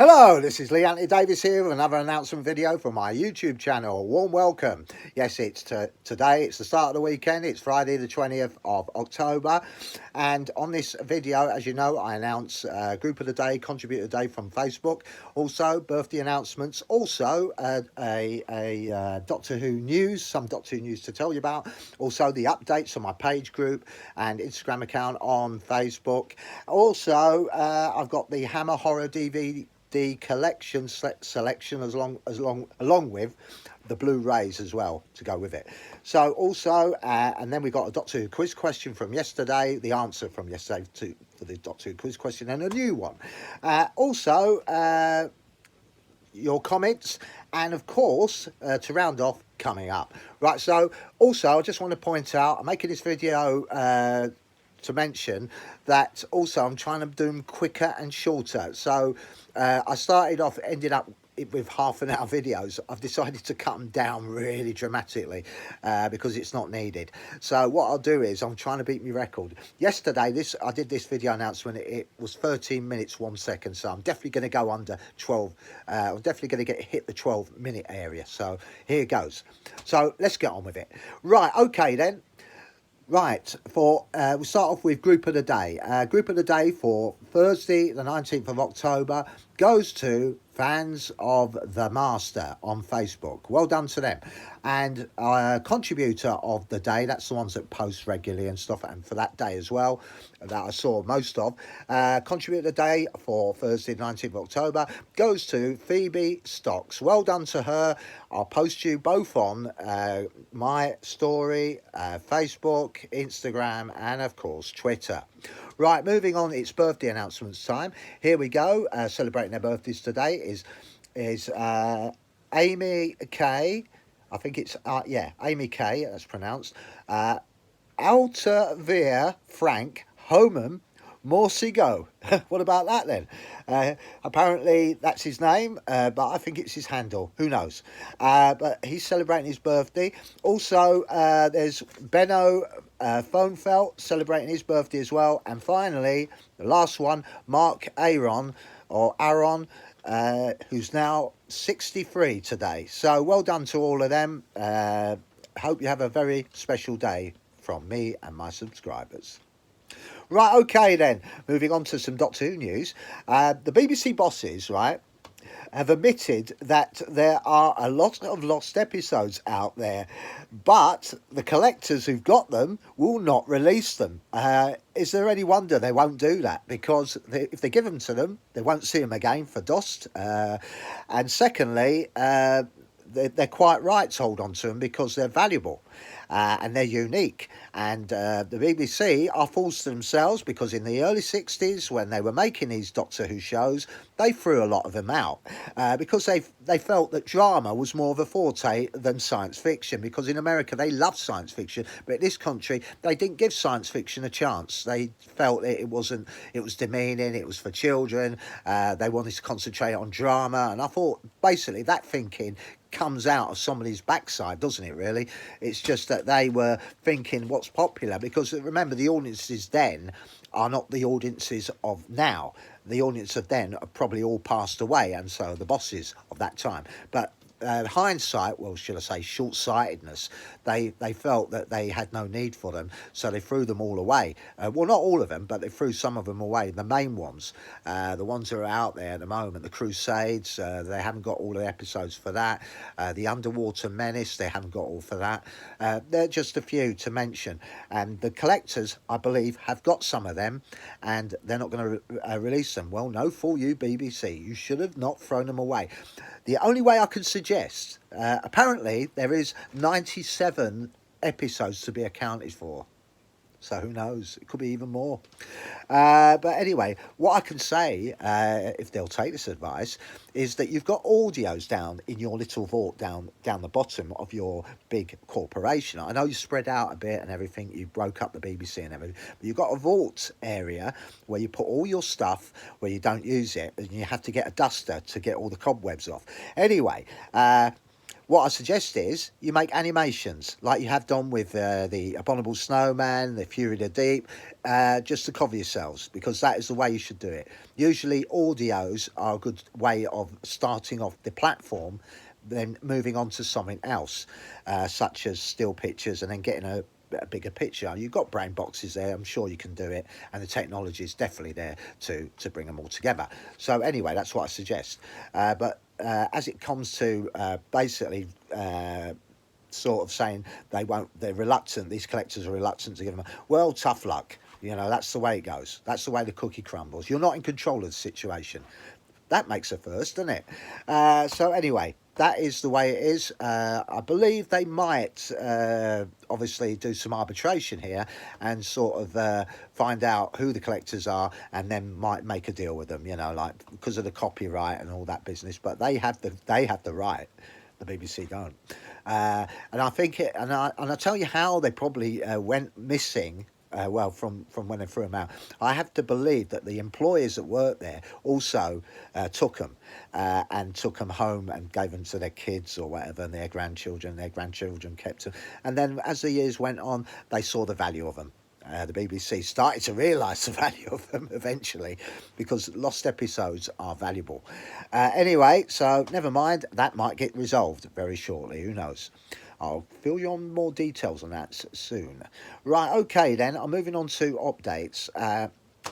Hello, this is Lee Anthony Davis here with another announcement video for my YouTube channel. Warm welcome. Yes, it's today. It's the start of the weekend. It's Friday the 20th of October. And on this video, as you know, I announce Group of the Day, Contributor Day from Facebook. Also, birthday announcements. Also, a Doctor Who news, some Doctor Who news to tell you about. Also, the updates on my page group and Instagram account on Facebook. Also, I've got the Hammer Horror DVD collection selection along with the Blu-rays as well to go with it. So also and then we got a Doctor Who quiz question from yesterday, the answer from yesterday for the Doctor Who quiz question, and a new one. Also your comments, and of course to round off, coming up. Right, so also I just want to point out, I'm making this video to mention that also I'm trying to do them quicker and shorter. So I started off, ended up with half an hour videos. I've decided to cut them down really dramatically because it's not needed. So what I'll do is I'm trying to beat my record. Yesterday I did this video announcement, it was 13 minutes 1 second, so I'm definitely going to go under 12. I'm definitely going to hit the 12-minute area. So here goes. So let's get on with it. Right, okay then. Right, we'll start off with Group of the Day. Group of the Day for Thursday, the 19th of October, goes to fans of The Master on Facebook. Well done to them. And contributor of the day, that's the ones that post regularly and stuff, and for that day as well, that I saw most of. Contributor of the day for Thursday, 19th of October, goes to Phoebe Stocks. Well done to her. I'll post you both on my story, Facebook, Instagram, and of course Twitter. Right, moving on, it's birthday announcements time. Here we go. Celebrating their birthdays today is Amy K. I think it's Amy K. That's pronounced. Altavia Frank Homan Morsigo. What about that then? Apparently that's his name, but I think it's his handle. Who knows? But he's celebrating his birthday. Also, there's Benno Phonefelt celebrating his birthday as well. And finally, the last one, Mark Aaron, who's now 63 today. So well done to all of them. Hope you have a very special day from me and my subscribers. Right, okay then, moving on to some Doctor Who news. The BBC bosses, right, have admitted that there are a lot of lost episodes out there, but the collectors who've got them will not release them. Is there any wonder they won't do that? Because if they give them to them, they won't see them again for dust. And secondly, they're quite right to hold on to them because they're valuable and they're unique. And the BBC are fools to themselves, because in the early 60s, when they were making these Doctor Who shows, they threw a lot of them out because they felt that drama was more of a forte than science fiction, because in America they love science fiction, but in this country they didn't give science fiction a chance. They felt it was demeaning, it was for children, they wanted to concentrate on drama. And I thought basically that thinking comes out of somebody's backside, doesn't it, really? It's just that they were thinking what's popular, because remember, the audiences then are not the audiences of now. The audience of then are probably all passed away, and so the bosses of that time. But hindsight, well, should I say short-sightedness, they felt that they had no need for them, so they threw them all away. Well, not all of them, but they threw some of them away, the main ones, the ones that are out there at the moment. The Crusades, they haven't got all the episodes for that. The Underwater Menace, they haven't got all for that. They're just a few to mention, and the collectors, I believe, have got some of them, and they're not going to release them. Well, no, for you, BBC, you should have not thrown them away. The only way I can suggest, apparently there is 97 episodes to be accounted for. So who knows? It could be even more. But anyway, what I can say, if they'll take this advice, is that you've got audios down in your little vault down the bottom of your big corporation. I know you spread out a bit and everything. You broke up the BBC and everything. But you've got a vault area where you put all your stuff where you don't use it, and you have to get a duster to get all the cobwebs off. Anyway, what I suggest is you make animations like you have done with the Abominable Snowman, the Fury of the Deep, just to cover yourselves, because that is the way you should do it. Usually audios are a good way of starting off the platform, then moving on to something else, such as still pictures, and then getting a bigger picture. You've got brain boxes there, I'm sure you can do it, and the technology is definitely there to bring them all together. So anyway, that's what I suggest. But as it comes to basically sort of saying they're reluctant, these collectors are reluctant to give them, well, tough luck. You know, that's the way it goes. That's the way the cookie crumbles. You're not in control of the situation. That makes a first, doesn't it? So anyway, that is the way it is. I believe they might obviously do some arbitration here and sort of find out who the collectors are, and then might make a deal with them, you know, like because of the copyright and all that business. But they have the right. The BBC don't. And I think and I tell you how they probably went missing. Well, from when they threw them out, I have to believe that the employers that worked there also took them and took them home and gave them to their kids or whatever, and their grandchildren. Their grandchildren kept them, and then as the years went on, they saw the value of them. The BBC started to realise the value of them eventually, because lost episodes are valuable. Anyway, so never mind, that might get resolved very shortly, who knows. I'll fill you on more details on that soon. Right, okay then, I'm moving on to updates.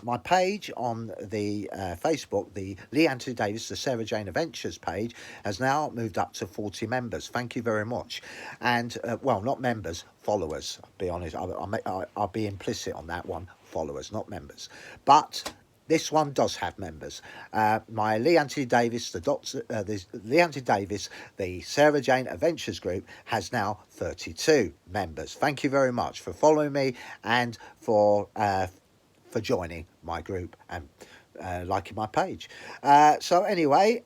My page on the Facebook, the Lee Anthony Davis, the Sarah Jane Adventures page, has now moved up to 40 members. Thank you very much. And, well, not members, followers. I'll be honest, I'll be implicit on that one. Followers, not members. But this one does have members. My Lee Anthony Davis, the Lee Anthony Davis, the Sarah Jane Adventures group has now 32 members. Thank you very much for following me and for joining my group and liking my page. So anyway,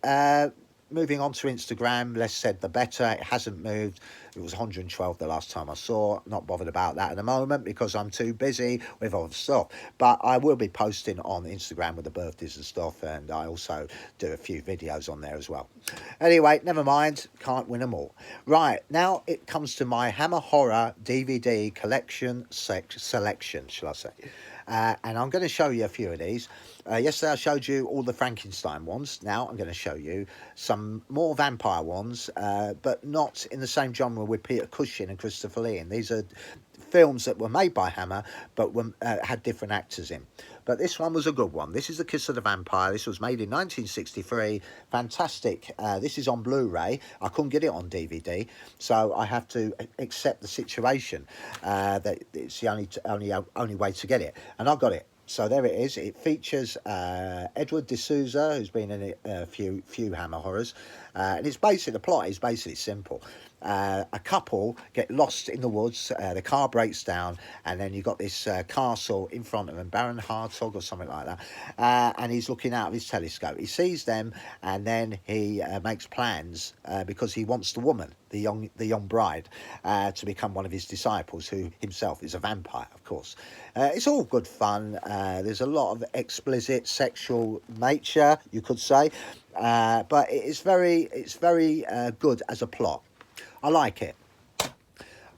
moving on to Instagram, less said the better. It hasn't moved. It was 112 the last time I saw. Not bothered about that at the moment because I'm too busy with other stuff. But I will be posting on Instagram with the birthdays and stuff, and I also do a few videos on there as well. Anyway, never mind. Can't win them all. Right, now it comes to my Hammer Horror DVD collection selection, shall I say. And I'm going to show you a few of these. Yesterday I showed you all the Frankenstein ones. Now I'm going to show you some more vampire ones, but not in the same genre with Peter Cushing and Christopher Lee. And these are films that were made by Hammer, but had different actors in. But this one was a good one. This is The Kiss of the Vampire. This was made in 1963. Fantastic. This is on Blu-ray. I couldn't get it on DVD, so I have to accept the situation. That it's the only way to get it, and I got it. So there it is. It features Edward D'Souza, who's been in a few Hammer horrors, and it's basically, the plot is basically simple. A couple get lost in the woods, the car breaks down, and then you've got this castle in front of him, Baron Hartog or something like that, and he's looking out of his telescope. He sees them, and then he makes plans because he wants the woman, the young bride, to become one of his disciples, who himself is a vampire, of course. It's all good fun. There's a lot of explicit sexual nature, you could say, but it's very good as a plot. I like it.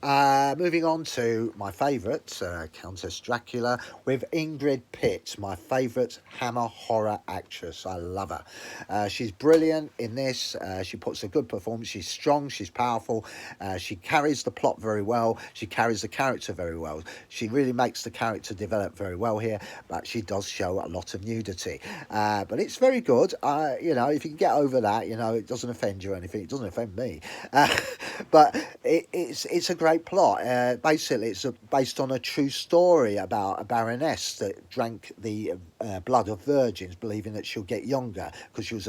Moving on to my favourite, Countess Dracula, with Ingrid Pitt, my favourite Hammer horror actress. I love her. She's brilliant in this. She puts a good performance. She's strong. She's powerful. She carries the plot very well. She carries the character very well. She really makes the character develop very well here, but she does show a lot of nudity. But it's very good. You know, if you can get over that, you know, it doesn't offend you or anything. It doesn't offend me. But it's a great plot. Basically, it's based on a true story about a baroness that drank the blood of virgins, believing that she'll get younger because she was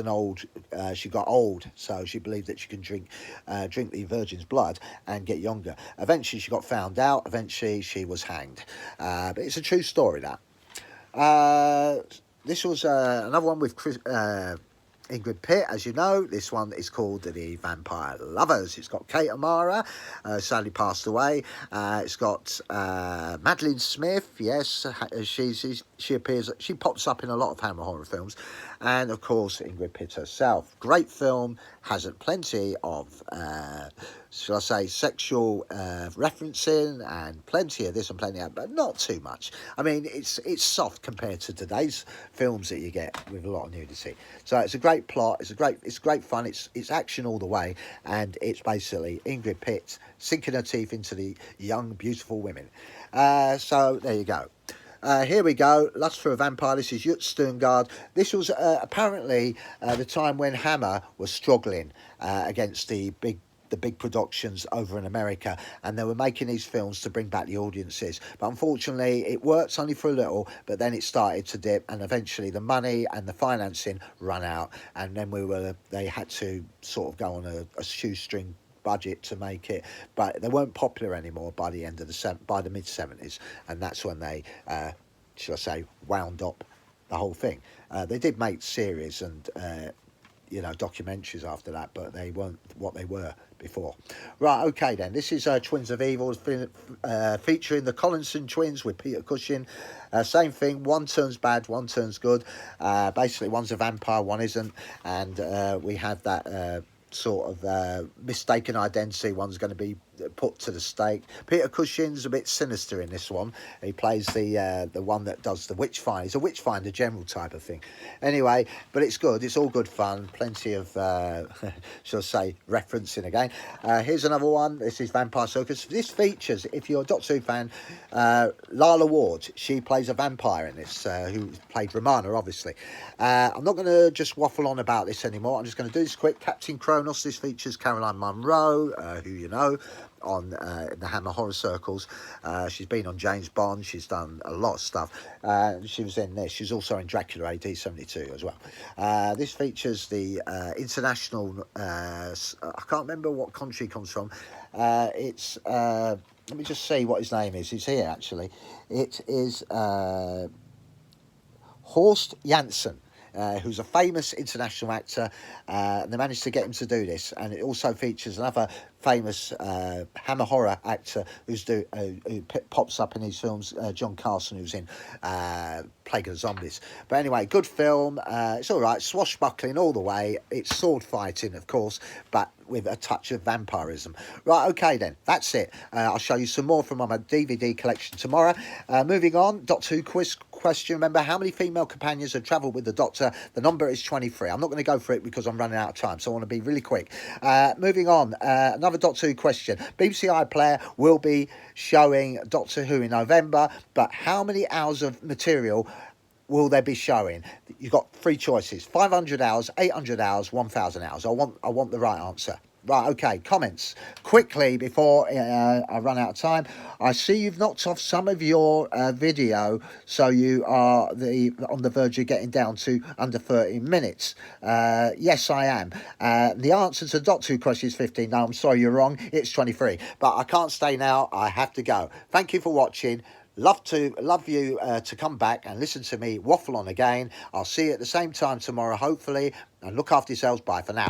she got old, so she believed that she can drink the virgin's blood and get younger. Eventually, she got found out. Eventually, she was hanged. But it's a true story, that. This was another one with Ingrid Pitt, as you know. This one is called The Vampire Lovers. It's got Kate Amara, sadly passed away. It's got Madeline Smith. Yes, she appears. She pops up in a lot of Hammer horror films, and of course Ingrid Pitt herself. Great film. Has plenty of, shall I say, sexual referencing, and plenty of this and plenty of that, but not too much. I mean, it's soft compared to today's films that you get with a lot of nudity. So it's a great plot. It's great fun. It's action all the way, and it's basically Ingrid Pitt sinking her teeth into the young, beautiful women. So there you go. Here we go. Lust for a Vampire. This is Jut Stungard. This was apparently the time when Hammer was struggling against the big productions over in America, and they were making these films to bring back the audiences. But unfortunately, it worked only for a little, but then it started to dip, and eventually the money and the financing ran out, and then they had to sort of go on a shoestring budget to make it, but they weren't popular anymore by the end of by the mid-70s, and that's when they shall I say, wound up the whole thing. They did make series and documentaries after that, but they weren't what they were before. Right, okay then, this is Twins of Evil, featuring the Collinson twins with Peter Cushing. Same thing, one turns bad, one turns good. Basically one's a vampire, one isn't, and we have that sort of mistaken identity. One's going to be put to the stake. Peter Cushing's a bit sinister in this one. He plays the one that does the witch find. He's a witch finder general type of thing. Anyway, but it's good. It's all good fun. Plenty of shall I say, referencing again. Here's another one. This is Vampire Circus. This features, if you're a Doctor Who fan, Lala Ward. She plays a vampire in this, who played Romana, obviously. I'm not going to just waffle on about this anymore. I'm just going to do this quick. Captain Kronos. This features Caroline Munro, who you know, on in the Hammer horror circles. She's been on James Bond. She's done a lot of stuff. She was in this. She's also in Dracula AD 72 as well. This features the international, I can't remember what country he comes from. It's let me just see what his name is. He's here actually. It is Horst Janssen. Who's a famous international actor, and they managed to get him to do this. And it also features another famous Hammer horror actor who pops up in these films, John Carson, who's in Plague of the Zombies. But anyway, good film. It's all right, swashbuckling all the way. It's sword fighting, of course, but with a touch of vampirism. Right, okay then, that's it. I'll show you some more from my DVD collection tomorrow. Moving on, Doctor Who quiz question. Remember, how many female companions have travelled with the Doctor? The number is 23. I'm not going to go for it because I'm running out of time, so I want to be really quick. Moving on, another Doctor Who question. BBC iPlayer will be showing Doctor Who in November, but how many hours of material will they be showing? You've got three choices: 500 hours, 800 hours, 1,000 hours. I want the right answer. Right, okay, comments. Quickly, before I run out of time, I see you've knocked off some of your video, so you are on the verge of getting down to under 30 minutes. Yes, I am. The answer to Doctor Who question is 15. No, I'm sorry, you're wrong. It's 23. But I can't stay now. I have to go. Thank you for watching. Love you to come back and listen to me waffle on again. I'll see you at the same time tomorrow, hopefully, and look after yourselves. Bye for now.